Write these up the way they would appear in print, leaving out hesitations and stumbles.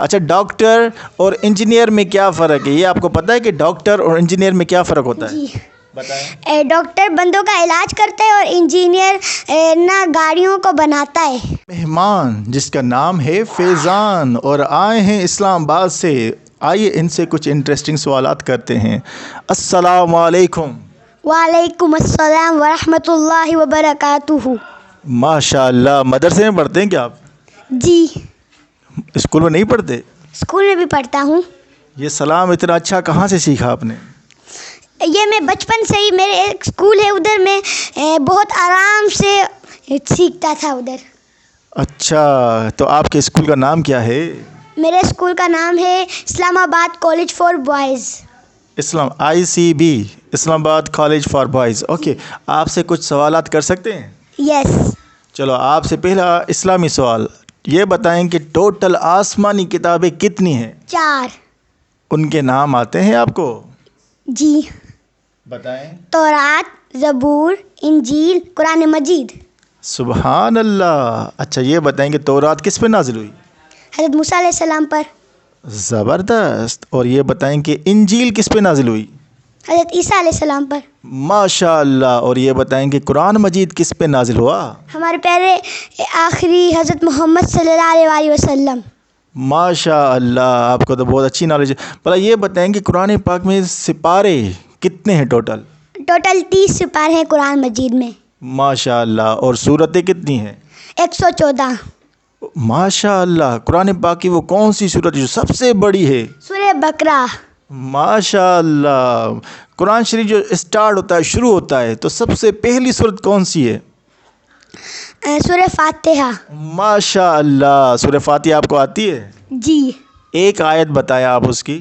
अच्छा, डॉक्टर और इंजीनियर में क्या फ़र्क है? ये आपको पता है कि डॉक्टर और इंजीनियर में क्या फ़र्क होता है? जी। बताएं। डॉक्टर बंदों का इलाज करता है और इंजीनियर ना गाड़ियों को बनाता है। मेहमान जिसका नाम है फैज़ान और आए हैं इस्लामाबाद से। आइए इनसे कुछ इंटरेस्टिंग सवालात करते हैं। अस्सलाम वालेकुम। वालेकुम अस्सलाम वरहमतुल्लाहि वबरकातुहू। माशाअल्लाह, मदरसे में पढ़ते हैं क्या आप? जी, स्कूल में नहीं पढ़ते? स्कूल में भी पढ़ता हूँ। ये सलाम इतना अच्छा कहाँ से सीखा आपने? ये मैं बचपन से ही, मेरे एक स्कूल है उधर, मैं बहुत आराम से सीखता था उधर। अच्छा, तो आपके स्कूल का नाम क्या है? मेरे स्कूल का नाम है Islamabad college for boys. ICB, Islamabad college for boys. Okay, आपसे कुछ सवालात कर सकते हैं? यस। चलो, आपसे पहला इस्लामी सवाल ये बताएं कि टोटल आसमानी किताबें कितनी हैं? 4। उनके नाम आते हैं आपको? जी। बताएं। तौरात, ज़बूर, इंजील, कुरान मजीद। सुबहान अल्लाह। अच्छा, ये बताएं कि तौरात किस पे नाजिल हुई? हज़रत मूसा अलैहिस्सलाम पर। ज़बरदस्त। और ये बताएं कि इंजील किस पे नाजिल हुई? हज़रत ईसा अलैहिस्सलाम पर। माशाअल्लाह। और ये बताएं कि कुरान मजीद किस पे नाजिल हुआ? हमारे प्यारे आखिरी हज़रत मोहम्मद सल्लल्लाहु अलैहि वसल्लम। माशाअल्लाह, आपको तो बहुत अच्छी नॉलेज है। भला ये बताएं कि कुरान पाक में सिपारे कितने हैं टोटल? टोटल 30 सिपारे हैं कुरान मजीद में। माशाअल्लाह। और सूरतें कितनी हैं? 114। माशाअल्लाह। कुरान पाक की वो कौन सी सूरत जो सबसे बड़ी है? सूरह बकरा। माशाअल्लाह। कुरान शरीफ जो स्टार्ट होता है, शुरू होता है, तो सबसे पहली सूरत कौन सी है? सूरह फातिहा। माशाअल्लाह। सूरह फातिहा आपको आती है? जी। एक आयत बताया आप उसकी।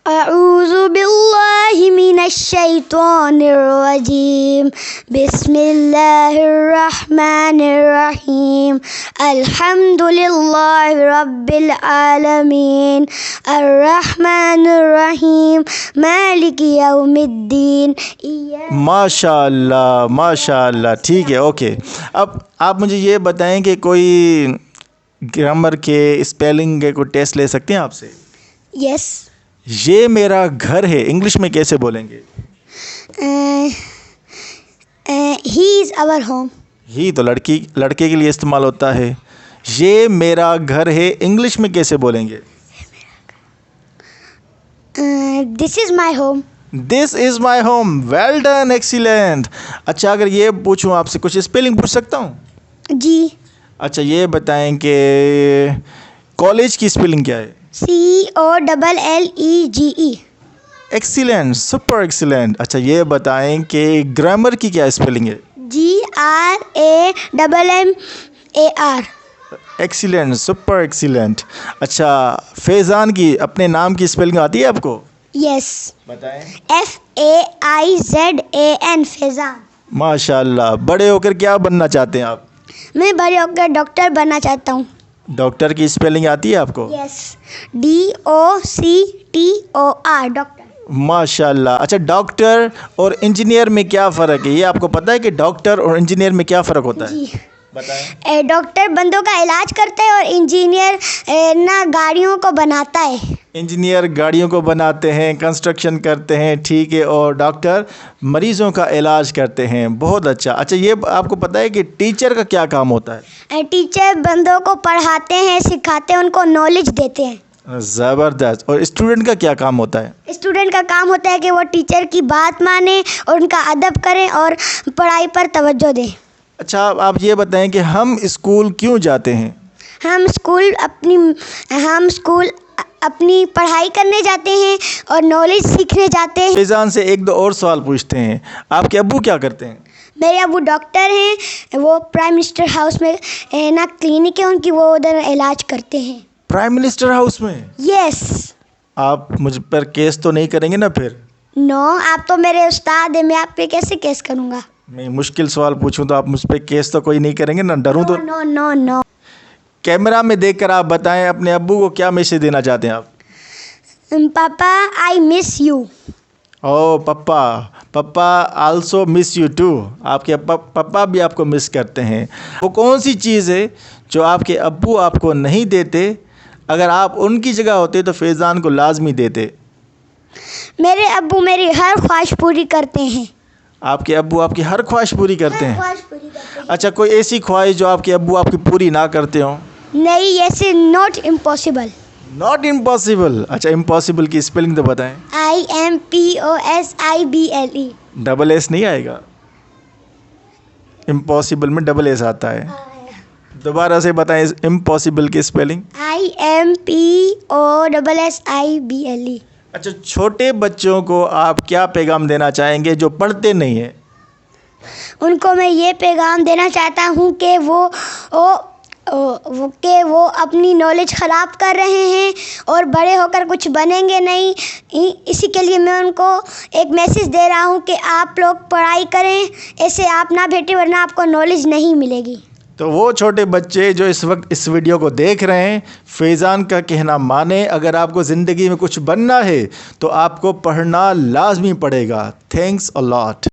अऊज़ु बिल्लाहि मिनश शैतानिर रजीम। बिस्मिल्लाहिर रहमानिर रहीम। अल्हम्दुलिल्लाहि रब्बिल आलमीन। अर्रहमानिर रहीम। मालिकि यौमिद्दीन। माशाअल्लाह, माशाअल्लाह। ठीक है, ओके। अब आप मुझे ये बताएं कि कोई ग्रामर के स्पेलिंग के कोई टेस्ट ले सकते हैं आपसे? यस। ये मेरा घर है इंग्लिश में कैसे बोलेंगे? He is our home. ही तो लड़के के लिए इस्तेमाल होता है। ये मेरा घर है इंग्लिश में कैसे बोलेंगे? This is my home. This is my home. Well done, excellent. अच्छा, अगर ये पूछूं आपसे, कुछ स्पेलिंग पूछ सकता हूँ? जी। अच्छा, ये बताएं कि कॉलेज की स्पेलिंग क्या है? COLLEGE। Excellent, super excellent. अच्छा, ये बताएं कि ग्रामर की क्या स्पेलिंग है? GRAMMAR। Excellent, super excellent. अच्छा, फैज़ान की अपने नाम की स्पेलिंग आती है आपको? यस। बताएं। FAIZAN, फैज़ान। माशाअल्लाह। बड़े होकर क्या बनना चाहते हैं आप? मैं बड़े होकर डॉक्टर बनना चाहता हूँ। डॉक्टर की स्पेलिंग आती है आपको? यस। DOCTOR, doctor. माशाअल्लाह। अच्छा, डॉक्टर और इंजीनियर में क्या फ़र्क है? ये आपको पता है कि डॉक्टर और इंजीनियर में क्या फ़र्क होता है? जी। बताएं। डॉक्टर बंदों का इलाज करता है और इंजीनियर ना गाड़ियों को बनाता है। इंजीनियर गाड़ियों को बनाते हैं, कंस्ट्रक्शन करते हैं, ठीक है। और डॉक्टर मरीज़ों का इलाज करते हैं। बहुत अच्छा। अच्छा, ये आपको पता है कि टीचर का क्या काम होता है? टीचर बंदों को पढ़ाते हैं, सिखाते हैं, उनको नॉलेज देते हैं। ज़बरदस्त। और स्टूडेंट का क्या काम होता है? स्टूडेंट का काम होता है कि वो टीचर की बात माने और उनका अदब करें और पढ़ाई पर तवज्जो दें। अच्छा, आप ये बताएं कि हम स्कूल क्यों जाते हैं? हम स्कूल अपनी पढ़ाई करने जाते हैं और नॉलेज सीखने जाते हैं। फैज़ान से एक दो और सवाल पूछते हैं। आपके अब्बू क्या करते हैं? मेरे अब्बू डॉक्टर हैं। वो प्राइम मिनिस्टर हाउस में ना क्लिनिक है उनकी, वो उधर इलाज करते हैं। प्राइम मिनिस्टर हाउस में? यस। आप मुझ पर केस तो नहीं करेंगे ना फिर? नो, आप तो मेरे उस्ताद हैं, मैं आप पे कैसे केस करूँगा? मैं मुश्किल सवाल पूछूं तो आप मुझ पर केस तो कोई नहीं करेंगे ना? डरूं तो? No no no. कैमरा में देखकर आप बताएं अपने अब्बू को क्या मैसेज देना चाहते हैं आप? पापा, आई मिस यू। ओ पप्पा, पप्पा आल्सो मिस यू टू। आपके पप्पा भी आपको मिस करते हैं। वो कौन सी चीज़ है जो आपके अब्बू आपको नहीं देते अगर आप उनकी जगह होते तो फैज़ान को लाजमी देते। मेरे अब्बू मेरी हर ख्वाहिश पूरी करते हैं। आपके अब्बू आपकी हर ख्वाहिश पूरी करते हैं? ख्वाहिश पूरी करते हैं। अच्छा, कोई ऐसी ख्वाहिश जो आपके अब्बू आपकी पूरी ना करते हों? नहीं, ऐसे नॉट इम्पॉसिबल। Not impossible. अच्छा, इम्पॉसिबल की स्पेलिंग तो बताएं। IMPOSIBLE। डबल एस नहीं आएगा? इम्पॉसिबल में डबल एस आता है। दोबारा से बताएं इम्पॉसिबल की स्पेलिंग। IMPOSSIBLE। अच्छा, छोटे बच्चों को आप क्या पैगाम देना चाहेंगे जो पढ़ते नहीं हैं? उनको मैं ये पैगाम देना चाहता हूँ कि वो अपनी नॉलेज ख़राब कर रहे हैं और बड़े होकर कुछ बनेंगे नहीं। इसी के लिए मैं उनको एक मैसेज दे रहा हूँ कि आप लोग पढ़ाई करें, ऐसे आप ना भेटें वरना आपको नॉलेज नहीं मिलेगी। तो वो छोटे बच्चे जो इस वक्त इस वीडियो को देख रहे हैं, फैज़ान का कहना माने। अगर आपको ज़िंदगी में कुछ बनना है तो आपको पढ़ना लाजमी पड़ेगा। Thanks a lot.